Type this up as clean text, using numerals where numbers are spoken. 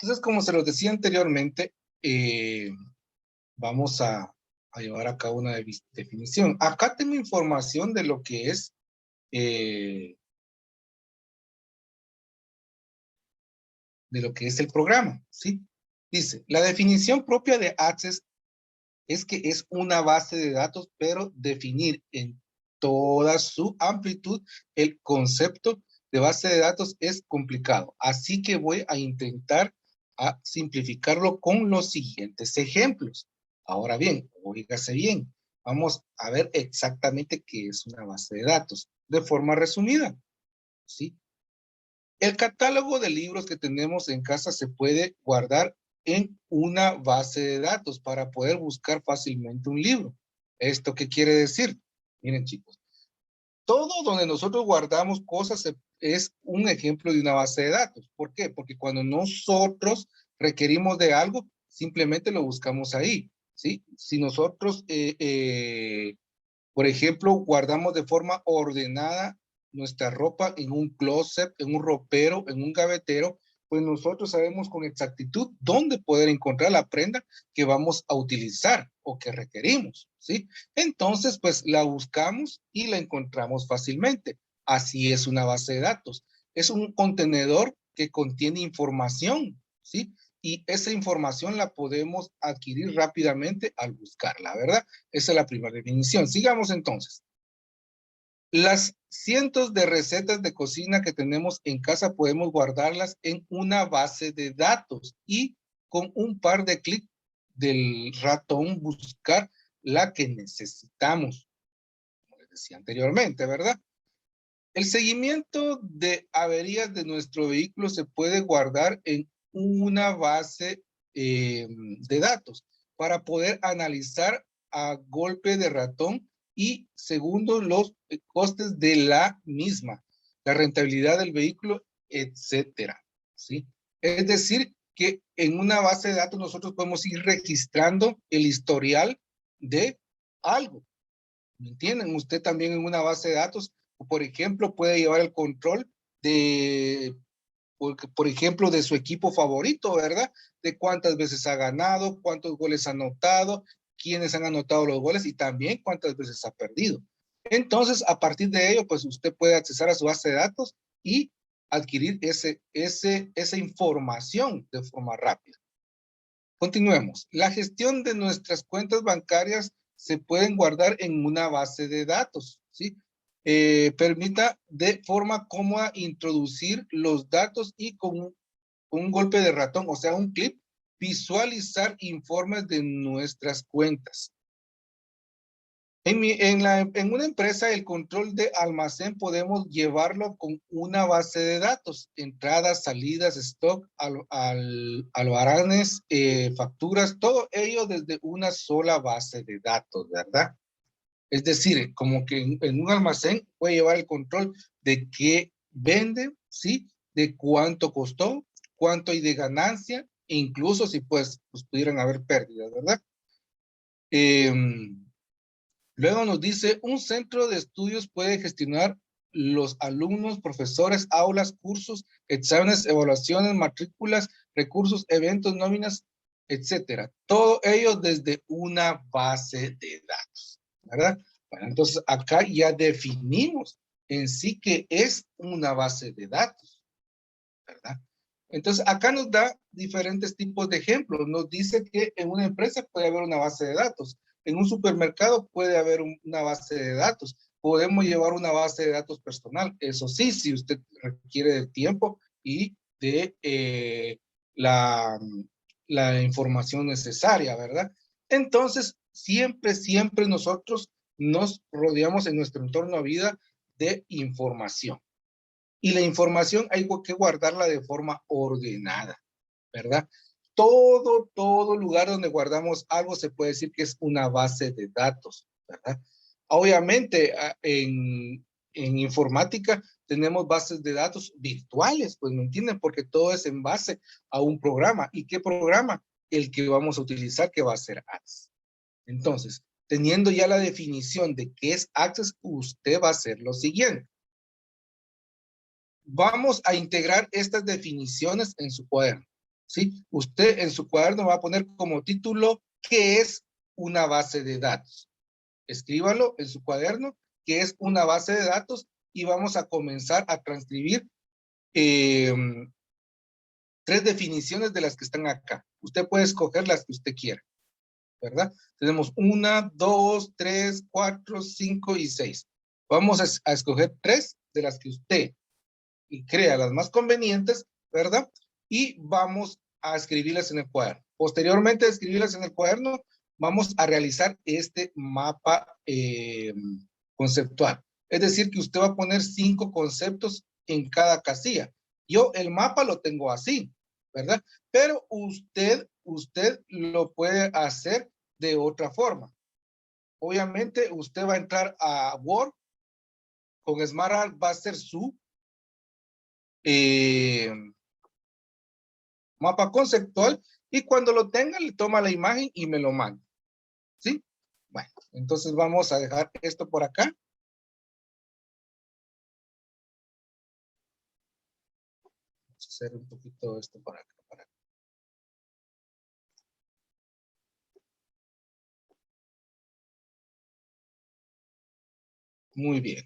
Entonces, como se los decía anteriormente, vamos a llevar a cabo una definición. Acá tengo información de lo que es el programa, ¿sí? Dice, la definición propia de Access es que es una base de datos, pero definir en toda su amplitud el concepto de base de datos es complicado. Así que voy a intentar simplificarlo con los siguientes ejemplos. Ahora bien, oígase bien, vamos a ver exactamente qué es una base de datos de forma resumida, ¿sí? El catálogo de libros que tenemos en casa se puede guardar en una base de datos para poder buscar fácilmente un libro. ¿Esto qué quiere decir? Miren, chicos, todo donde nosotros guardamos cosas es un ejemplo de una base de datos. ¿Por qué? Porque cuando nosotros requerimos de algo, simplemente lo buscamos ahí, ¿sí? Si nosotros, por ejemplo, guardamos de forma ordenada nuestra ropa en un closet, en un ropero, en un gavetero, pues nosotros sabemos con exactitud dónde poder encontrar la prenda que vamos a utilizar o que requerimos, ¿sí? Entonces, pues la buscamos y la encontramos fácilmente. Así es una base de datos. Es un contenedor que contiene información, ¿sí? Y esa información la podemos adquirir rápidamente al buscarla, ¿verdad? Esa es la primera definición. Sigamos entonces. Las cientos de recetas de cocina que tenemos en casa podemos guardarlas en una base de datos y con un par de clics del ratón buscar la que necesitamos, como les decía anteriormente, ¿verdad? El seguimiento de averías de nuestro vehículo se puede guardar en una base de datos para poder analizar a golpe de ratón y segundo los costes de la misma, la rentabilidad del vehículo, etcétera, ¿sí? Es decir, que en una base de datos nosotros podemos ir registrando el historial de algo. ¿Me entienden? Usted también en una base de datos, por ejemplo, puede llevar el control de, por ejemplo, de su equipo favorito, ¿verdad? De cuántas veces ha ganado, cuántos goles ha anotado, quiénes han anotado los goles y también cuántas veces ha perdido. Entonces, a partir de ello, pues usted puede accesar a su base de datos y adquirir esa información de forma rápida. Continuemos. La gestión de nuestras cuentas bancarias se pueden guardar en una base de datos, ¿sí? Permita de forma cómoda introducir los datos y con un golpe de ratón, o sea, un clip, visualizar informes de nuestras cuentas. En una empresa, el control de almacén podemos llevarlo con una base de datos, entradas, salidas, stock, albaranes, facturas, todo ello desde una sola base de datos, ¿verdad? Es decir, como que en un almacén puede llevar el control de qué vende, ¿sí? De cuánto costó, cuánto hay de ganancia, e incluso si pues pudieran haber pérdidas, ¿verdad? Luego nos dice, un centro de estudios puede gestionar los alumnos, profesores, aulas, cursos, exámenes, evaluaciones, matrículas, recursos, eventos, nóminas, etcétera. Todo ello desde una base de datos, ¿verdad? Bueno, entonces acá ya definimos en sí que es una base de datos, ¿verdad? Entonces acá nos da diferentes tipos de ejemplos. Nos dice que en una empresa puede haber una base de datos. En un supermercado puede haber una base de datos. Podemos llevar una base de datos personal. Eso sí, si usted requiere de tiempo y de la información necesaria, ¿verdad? Entonces, siempre nosotros nos rodeamos en nuestro entorno de vida de información. Y la información hay que guardarla de forma ordenada, ¿verdad? Todo lugar donde guardamos algo se puede decir que es una base de datos, ¿verdad? Obviamente, en informática tenemos bases de datos virtuales, pues me entienden, porque todo es en base a un programa. ¿Y qué programa? El que vamos a utilizar, que va a ser Access. Entonces, teniendo ya la definición de qué es Access, usted va a hacer lo siguiente. Vamos a integrar estas definiciones en su cuaderno. ¿sí? Usted en su cuaderno va a poner como título, ¿qué es una base de datos? Escríbalo en su cuaderno, ¿qué es una base de datos? Y vamos a comenzar a transcribir 3 definiciones de las que están acá. Usted puede escoger las que usted quiera, ¿verdad? Tenemos 1, 2, 3, 4, 5 y 6. Vamos a escoger 3 de las que usted crea las más convenientes, ¿verdad? Y vamos a escribirlas en el cuaderno. Posteriormente de escribirlas en el cuaderno, vamos a realizar este mapa conceptual. Es decir, que usted va a poner 5 conceptos en cada casilla. Yo el mapa lo tengo así, ¿verdad? Pero usted lo puede hacer de otra forma. Obviamente, usted va a entrar a Word, con SmartArt va a ser su mapa conceptual, y cuando lo tenga, le toma la imagen y me lo manda, ¿sí? Bueno, entonces vamos a dejar esto por acá. Vamos a hacer un poquito esto por acá. Muy bien.